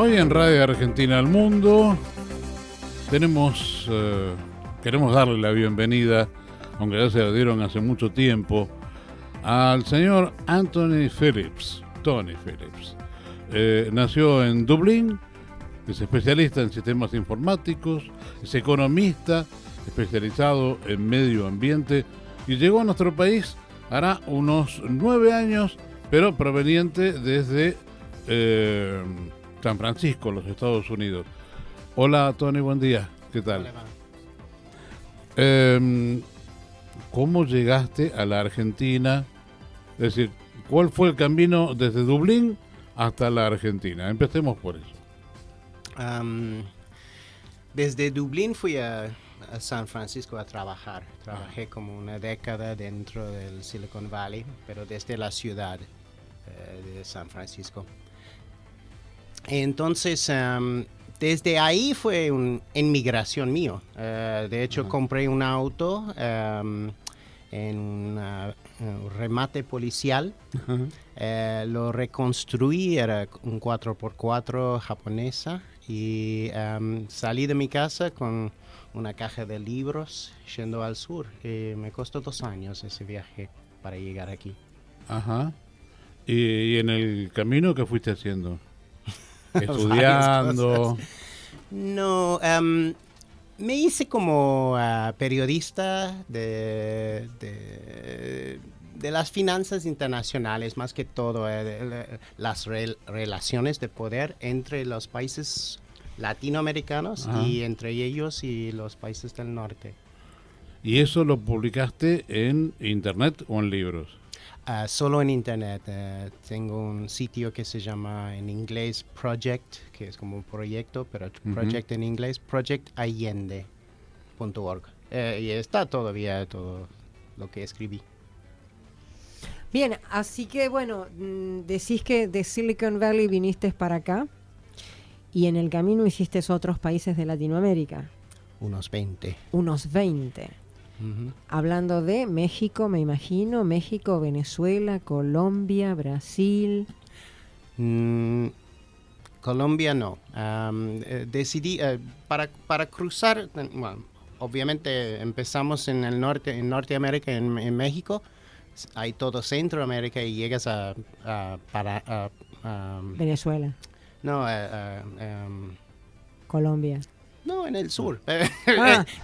Hoy en Radio Argentina al Mundo queremos darle la bienvenida, aunque ya se la dieron hace mucho tiempo, al señor Anthony Phillips, Tony Phillips. Nació en Dublín, es especialista en sistemas informáticos, es economista, especializado en medio ambiente y llegó a nuestro país hará unos 9 años, pero proveniente desde San Francisco, los Estados Unidos. Hola Tony, buen día, ¿qué tal? ¿Cómo llegaste a la Argentina? Es decir, ¿cuál fue el camino desde Dublín hasta la Argentina? Empecemos por eso. Desde Dublín fui a San Francisco a trabajar. Trabajé como una década dentro del Silicon Valley, pero desde la ciudad de San Francisco. Entonces, desde ahí fue una inmigración mío. De hecho, compré un auto en un remate policial. Lo reconstruí, era un 4x4 japonesa. Y salí de mi casa con una caja de libros yendo al sur. Me costó 2 años ese viaje para llegar aquí. Ajá. ¿Y en el camino qué fuiste haciendo? ¿Estudiando? No, me hice como periodista de las finanzas internacionales, más que todo las relaciones de poder entre los países latinoamericanos. Ajá. Y entre ellos y los países del norte. ¿Y eso lo publicaste en internet o en libros? Solo en internet. Tengo un sitio que se llama en inglés Project, que es como un proyecto, pero Project en inglés, projectallende.org. Y está todavía todo lo que escribí. Bien, así que bueno, decís que de Silicon Valley viniste para acá y en el camino hiciste otros países de Latinoamérica. Unos 20. Unos 20. Uh-huh. Hablando de México, me imagino, México, Venezuela, Colombia, Brasil. Colombia no. Decidí, para cruzar, bueno, obviamente empezamos en el norte, en Norteamérica, en México. Hay todo Centroamérica y llegas a Venezuela. No, Colombia. No, en el sur.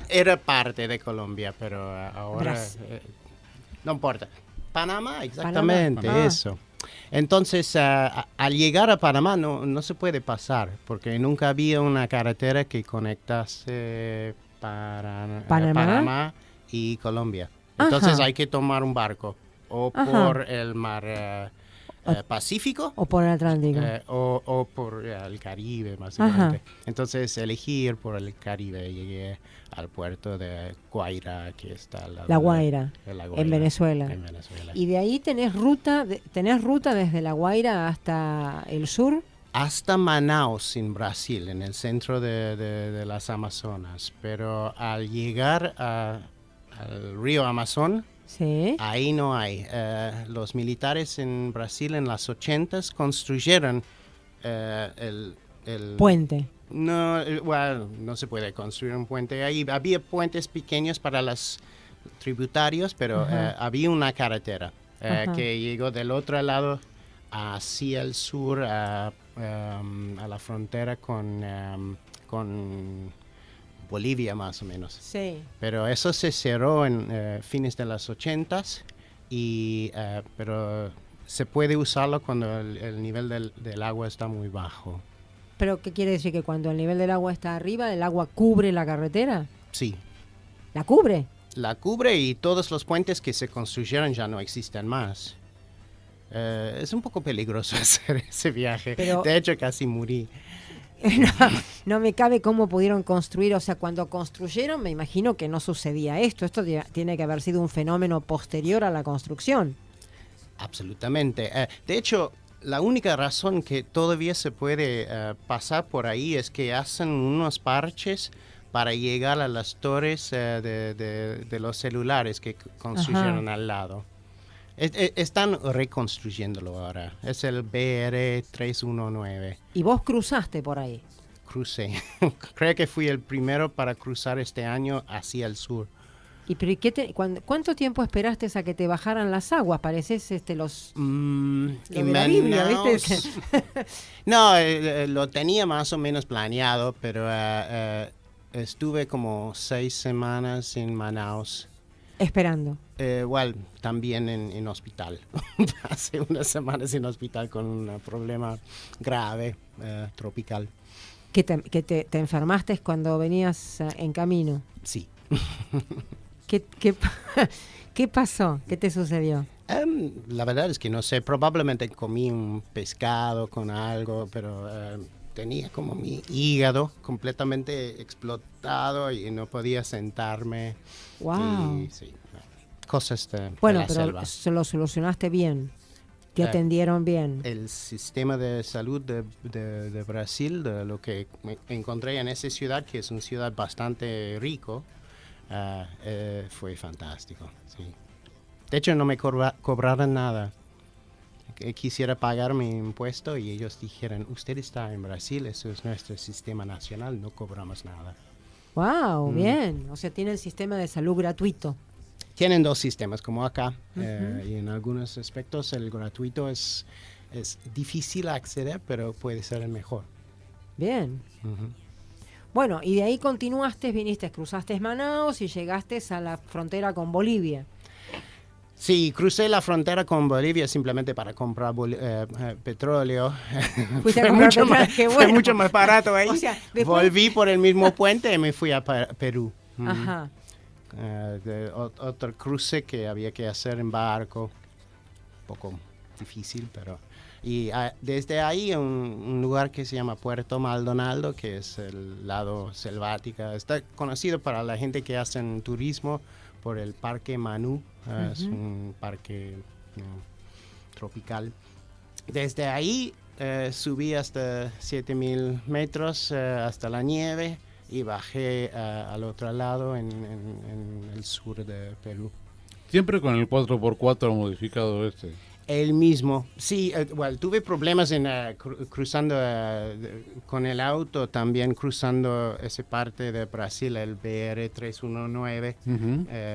Era parte de Colombia, pero ahora no importa. Panamá, exactamente, Panamá. Eso. Entonces, al llegar a Panamá no se puede pasar, porque nunca había una carretera que conectase Panamá y Colombia. Entonces hay que tomar un barco o por el mar Pacífico o por el Atlántico o por el Caribe, básicamente. Entonces elegí ir por el Caribe. Llegué al puerto de Guaira, que está La Guaira, en Venezuela. Y de ahí tenés ruta desde La Guaira hasta el sur. Hasta Manaus, en Brasil, en el centro de las Amazonas. Pero al llegar al río Amazon, sí. Ahí no hay. Los militares en Brasil en las 80s construyeron el puente. No, bueno, no se puede construir un puente ahí. Había puentes pequeños para los tributarios, pero había una carretera que llegó del otro lado hacia el sur a la frontera con Bolivia, más o menos. Sí. Pero eso se cerró en fines de las 80s, pero se puede usarlo cuando el nivel del agua está muy bajo. ¿Pero qué quiere decir? ¿Que cuando el nivel del agua está arriba, el agua cubre la carretera? Sí. ¿La cubre? La cubre y todos los puentes que se construyeron ya no existen más. Es un poco peligroso hacer ese viaje. Pero de hecho, casi morí. No me cabe cómo pudieron construir. O sea, cuando construyeron, me imagino que no sucedía esto. Esto tiene que haber sido un fenómeno posterior a la construcción. Absolutamente. De hecho, la única razón que todavía se puede pasar por ahí es que hacen unos parches para llegar a las torres de los celulares que construyeron al lado. Están reconstruyéndolo ahora. Es el BR 319. ¿Y vos cruzaste por ahí? Crucé. Creo que fui el primero para cruzar este año hacia el sur. ¿Y cuánto tiempo esperaste a que te bajaran las aguas? Pareces los lo de la Biblia, ¿viste? No, lo tenía más o menos planeado, pero estuve como 6 semanas en Manaus. Esperando. Igual, también en hospital. Hace unas semanas en hospital con un problema grave, tropical. ¿Que te enfermaste cuando venías en camino? Sí. ¿Qué pasó? ¿Qué te sucedió? La verdad es que no sé, probablemente comí un pescado con algo, pero tenía como mi hígado completamente explotado y no podía sentarme. ¡Wow! Y, sí, cosas de bueno, la pero selva. Se lo solucionaste bien. Te atendieron bien. El sistema de salud de Brasil, de lo que me encontré en esa ciudad, que es una ciudad bastante rico, fue fantástico. Sí. De hecho, no me cobraron nada. Quisiera pagar mi impuesto y ellos dijeron, usted está en Brasil, eso es nuestro sistema nacional, no cobramos nada. ¡Wow! Bien. O sea, tienen sistema de salud gratuito. Tienen 2 sistemas, como acá, y en algunos aspectos el gratuito es difícil acceder, pero puede ser el mejor. Bien. Bueno, y de ahí continuaste, cruzaste Manaus y llegaste a la frontera con Bolivia. Sí, crucé la frontera con Bolivia simplemente para comprar petróleo. Fuiste a comprar petróleo, qué bueno. Fue mucho más barato ahí. O sea, Volví por el mismo puente y me fui a Perú. Ajá. Otro cruce que había que hacer en barco, un poco difícil, pero... Y desde ahí un lugar que se llama Puerto Maldonado, que es el lado selvático, está conocido para la gente que hacen turismo por el Parque Manú, es un parque tropical. Desde ahí subí hasta 7,000 metros hasta la nieve y bajé al otro lado en el sur de Perú. Siempre con el 4x4 modificado este. El mismo, sí, tuve problemas en cruzando con el auto, también cruzando esa parte de Brasil, el BR 319,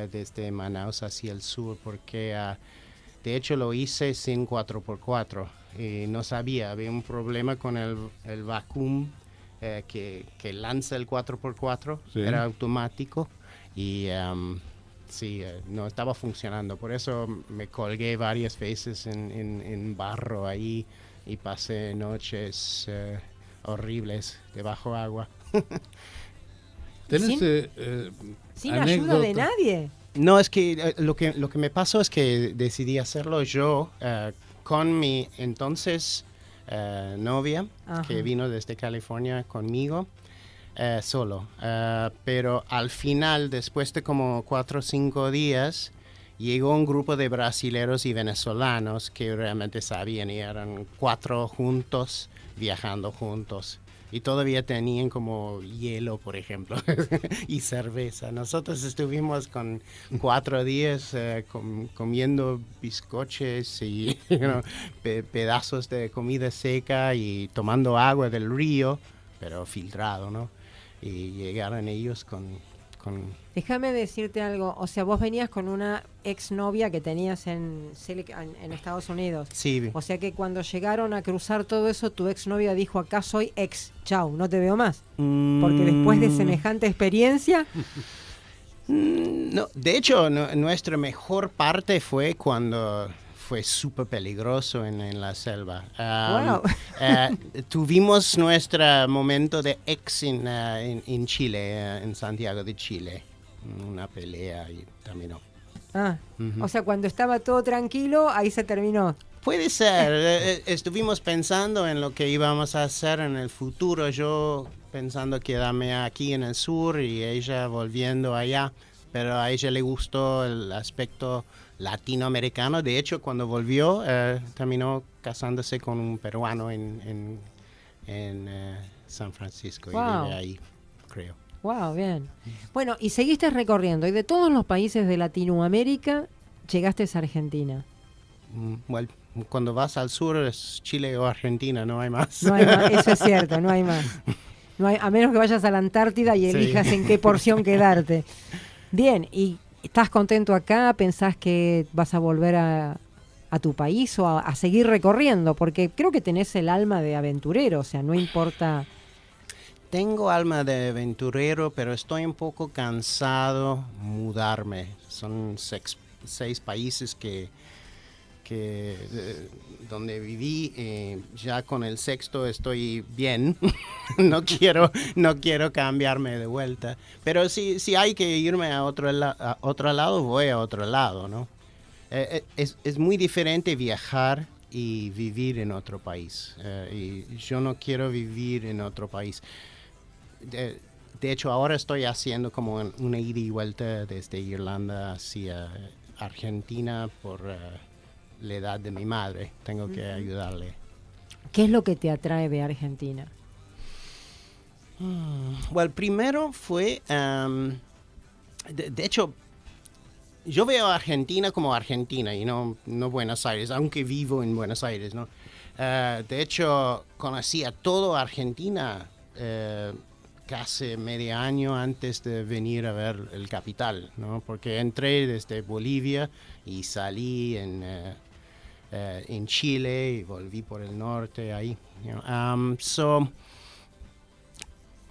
desde Manaus hacia el sur, porque de hecho lo hice sin 4x4 y no sabía, había un problema con el vacuum que lanza el 4x4, sí. Era automático y... sí, no estaba funcionando, por eso me colgué varias veces en barro ahí y pasé noches horribles debajo agua. ¿Tenés sin ayuda de nadie? No, es que lo que me pasó es que decidí hacerlo yo con mi entonces novia, que vino desde California conmigo. Solo, pero al final, después de como 4 o 5 días, llegó un grupo de brasileros y venezolanos que realmente sabían y eran 4 juntos, viajando juntos. Y todavía tenían como hielo, por ejemplo, y cerveza. Nosotros estuvimos con 4 días comiendo bizcoches y pedazos de comida seca y tomando agua del río, pero filtrado, ¿no? Y llegaron ellos con... Déjame decirte algo, o sea, vos venías con una exnovia que tenías en Estados Unidos. Sí. O sea que cuando llegaron a cruzar todo eso, tu exnovia dijo, acá soy ex, chau, no te veo más. Porque después de semejante experiencia... No, de hecho, nuestra mejor parte fue cuando... Fue súper peligroso en la selva. Wow. Tuvimos nuestro momento de ex en Chile, en Santiago de Chile. Una pelea y terminó. O sea, cuando estaba todo tranquilo, ahí se terminó. Puede ser. Estuvimos pensando en lo que íbamos a hacer en el futuro. Yo pensando quedarme aquí en el sur y ella volviendo allá. Pero a ella le gustó el aspecto latinoamericano. De hecho, cuando volvió, terminó casándose con un peruano en San Francisco. Wow. Y vive ahí, creo. Wow, bien. Bueno, y seguiste recorriendo. Y de todos los países de Latinoamérica, llegaste a Argentina. Bueno, cuando vas al sur es Chile o Argentina, no hay más. No hay más, eso es cierto, no hay más. No hay, a menos que vayas a la Antártida y elijas en qué porción quedarte. Bien, ¿y estás contento acá? ¿Pensás que vas a volver a tu país o a seguir recorriendo? Porque creo que tenés el alma de aventurero, o sea, no importa. Tengo alma de aventurero, pero estoy un poco cansado mudarme. Son 6 países donde viví. Ya con el 6º estoy bien. no quiero cambiarme de vuelta. Pero si hay que irme a otro lado, voy a otro lado, ¿no? Es muy diferente viajar y vivir en otro país. Y yo no quiero vivir en otro país. De hecho, ahora estoy haciendo como una ida y vuelta desde Irlanda hacia Argentina por la edad de mi madre. Tengo que ayudarle. ¿Qué es lo que te atrae de Argentina? Bueno, primero fue, de hecho, yo veo a Argentina como Argentina y no Buenos Aires, aunque vivo en Buenos Aires, ¿no? De hecho, conocí a todo Argentina casi medio año antes de venir a ver el capital, ¿no? Porque entré desde Bolivia y salí en Chile y volví por el norte ahí.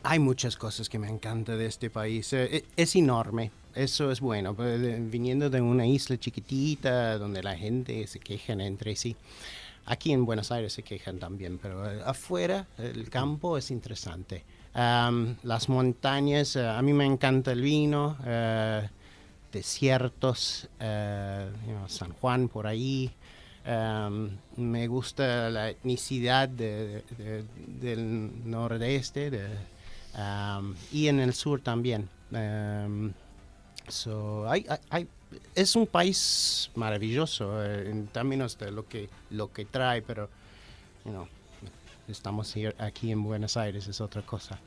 Hay muchas cosas que me encantan de este país. Es enorme, eso es bueno. Viniendo de una isla chiquitita donde la gente se queja entre sí. Aquí en Buenos Aires se quejan también, pero afuera el campo es interesante. Las montañas, a mí me encanta el vino, desiertos, San Juan por ahí. Me gusta la etnicidad del nordeste y en el sur también. Es un país maravilloso en términos de lo que trae, pero estamos aquí en Buenos Aires, es otra cosa.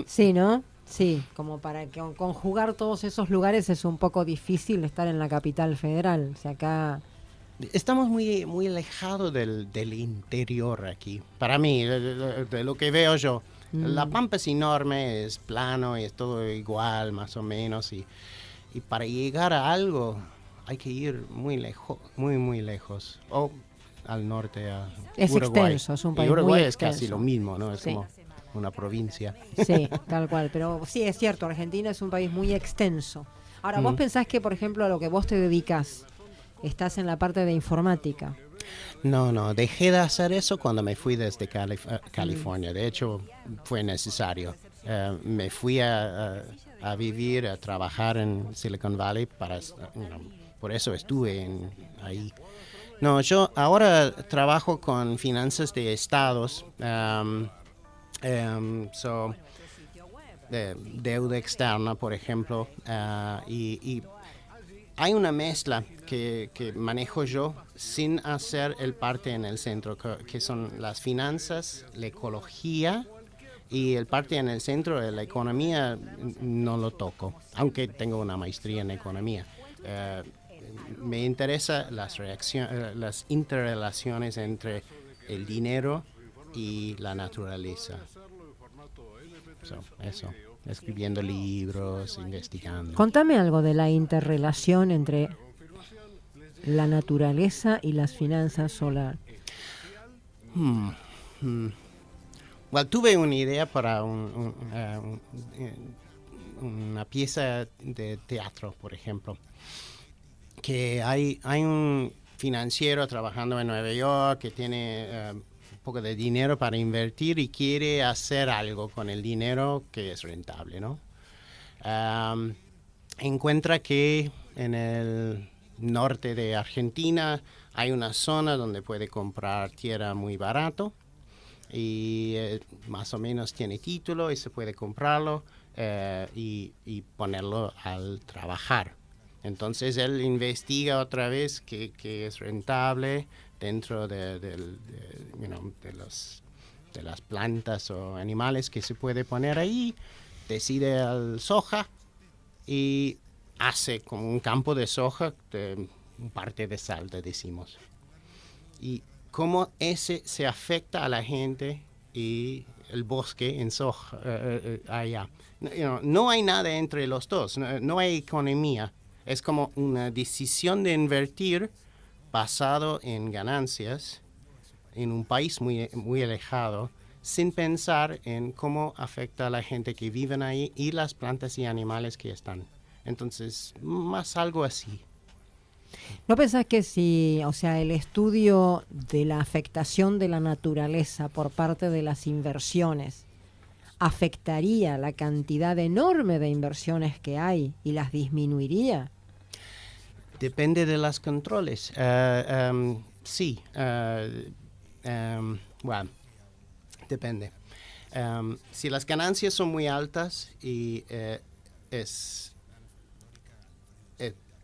Sí, ¿no? Sí, como para que conjugar todos esos lugares es un poco difícil estar en la capital federal. O sea, acá estamos muy, muy alejados del interior aquí. Para mí, de lo que veo yo, La Pampa es enorme, es plano y es todo igual, más o menos. Y para llegar a algo hay que ir muy lejos, muy, muy lejos. O al norte, a es Uruguay. Extenso, es un país Uruguay muy es casi extenso. lo mismo, ¿no? Es Sí. como una provincia. Sí, tal cual. Pero sí, es cierto, Argentina es un país muy extenso. Ahora, ¿vos pensás que, por ejemplo, a lo que vos te dedicas, estás en la parte de informática? No, dejé de hacer eso cuando me fui desde California. De hecho, fue necesario. Me fui a vivir, a trabajar en Silicon Valley, por eso estuve ahí. No, yo ahora trabajo con finanzas de estados, deuda externa, por ejemplo, y hay una mezcla que manejo yo sin hacer el parte en el centro, que son las finanzas, la ecología y el parte en el centro de la economía no lo toco, aunque tengo una maestría en economía. Me interesa las interrelaciones entre el dinero y la naturaleza. Eso. Escribiendo libros, investigando. Contame algo de la interrelación entre la naturaleza y las finanzas solar. Bueno, tuve una idea para una pieza de teatro, por ejemplo, que hay un financiero trabajando en Nueva York que tiene un poco de dinero para invertir y quiere hacer algo con el dinero que es rentable, ¿no? Encuentra que en el norte de Argentina hay una zona donde puede comprar tierra muy barato y más o menos tiene título y se puede comprarlo y ponerlo al trabajar. Entonces él investiga otra vez que es rentable dentro de las plantas o animales que se puede poner ahí, decide al soja y hace como un campo de soja de parte de Salta, decimos. Y cómo ese se afecta a la gente y el bosque en Soja, allá. No hay nada entre los dos, no hay economía. Es como una decisión de invertir basado en ganancias en un país muy, muy alejado, sin pensar en cómo afecta a la gente que vive ahí y las plantas y animales que están. Entonces, más algo así. ¿No pensás que si, o sea, el estudio de la afectación de la naturaleza por parte de las inversiones afectaría la cantidad enorme de inversiones que hay y las disminuiría? Depende de los controles. Sí. Bueno, depende. Si las ganancias son muy altas y es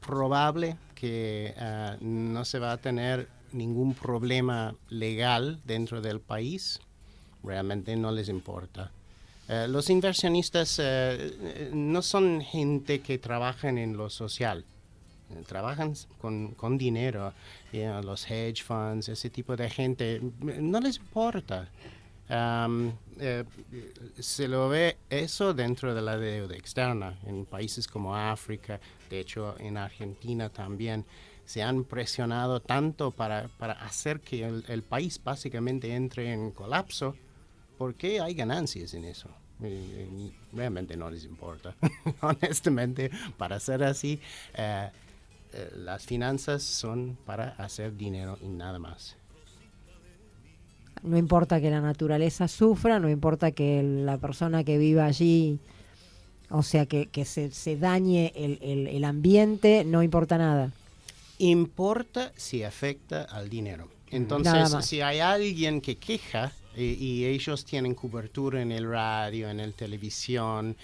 probable que no se va a tener ningún problema legal dentro del país, realmente no les importa. Los inversionistas no son gente que trabajan en lo social. Trabajan con dinero, los hedge funds, ese tipo de gente, no les importa. Se lo ve eso dentro de la deuda externa en países como África, de hecho en Argentina también se han presionado tanto para hacer que el país básicamente entre en colapso porque hay ganancias en eso. Realmente no les importa. Honestamente, para ser así, las finanzas son para hacer dinero y nada más. No importa que la naturaleza sufra, no importa que la persona que viva allí, o sea, que se dañe el ambiente, no importa nada. Importa si afecta al dinero. Entonces, si hay alguien que queja y ellos tienen cobertura en el radio, en la televisión,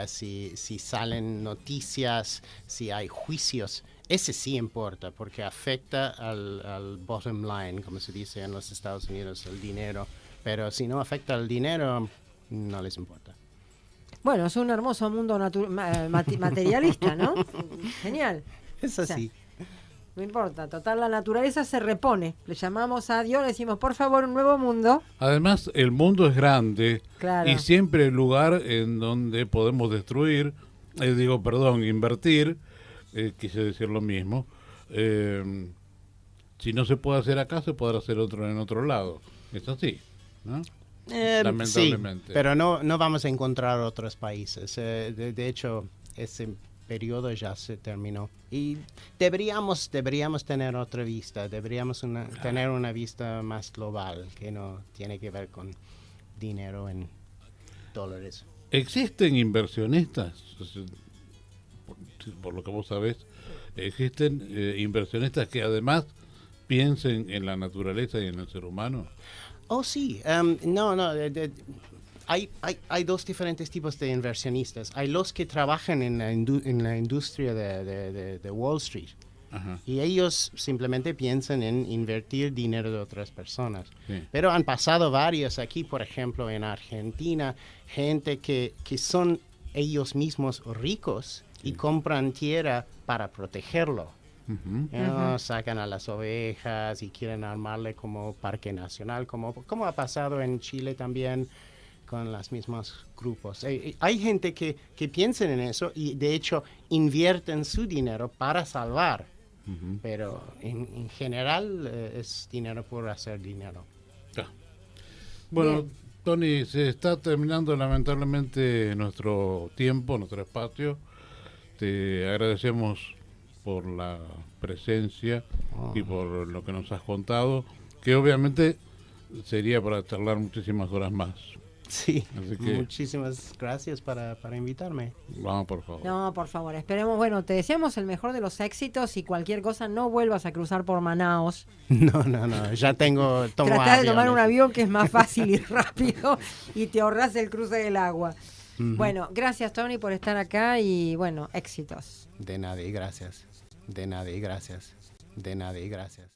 si salen noticias, si hay juicios, ese sí importa porque afecta al bottom line, como se dice en los Estados Unidos, el dinero. Pero si no afecta al dinero, no les importa. Bueno, es un hermoso mundo materialista, ¿no? Genial. Es así. O sea, no importa, total, la naturaleza se repone. Le llamamos a Dios, le decimos, por favor, un nuevo mundo. Además, el mundo es grande, claro, y siempre hay lugar en donde podemos destruir, invertir, quise decir lo mismo. Si no se puede hacer acá, se podrá hacer en otro lado. Es así, ¿no? Lamentablemente. Sí, pero no vamos a encontrar otros países. De hecho, ese periodo ya se terminó. Y deberíamos tener otra vista, deberíamos tener una vista más global, que no tiene que ver con dinero en dólares. ¿Existen inversionistas? Por lo que vos sabés, ¿existen inversionistas que además piensen en la naturaleza y en el ser humano? Oh, sí. Hay dos diferentes tipos de inversionistas. Hay los que trabajan en la industria de Wall Street. Ajá. Y ellos simplemente piensan en invertir dinero de otras personas. Sí. Pero han pasado varios aquí, por ejemplo, en Argentina, gente que son ellos mismos ricos y compran tierra para protegerlo. Uh-huh. Sacan a las ovejas y quieren armarle como parque nacional, como ha pasado en Chile también con los mismos grupos. Hay gente que piensa en eso y de hecho invierten su dinero para salvar, uh-huh. Pero en general es dinero por hacer dinero. Bueno, bien. Tony, se está terminando lamentablemente nuestro tiempo, nuestro espacio. Te agradecemos por la presencia y por lo que nos has contado, que obviamente sería para charlar muchísimas horas más. Sí, muchísimas gracias para invitarme. Vamos, por favor. No, por favor, esperemos, bueno, te deseamos el mejor de los éxitos y cualquier cosa no vuelvas a cruzar por Manaos. No, ya tomo Tratá de tomar un avión que es más fácil y rápido y te ahorras el cruce del agua. Uh-huh. Bueno, gracias Tony por estar acá y bueno, éxitos. De nada y gracias. De nada y gracias. De nada y gracias.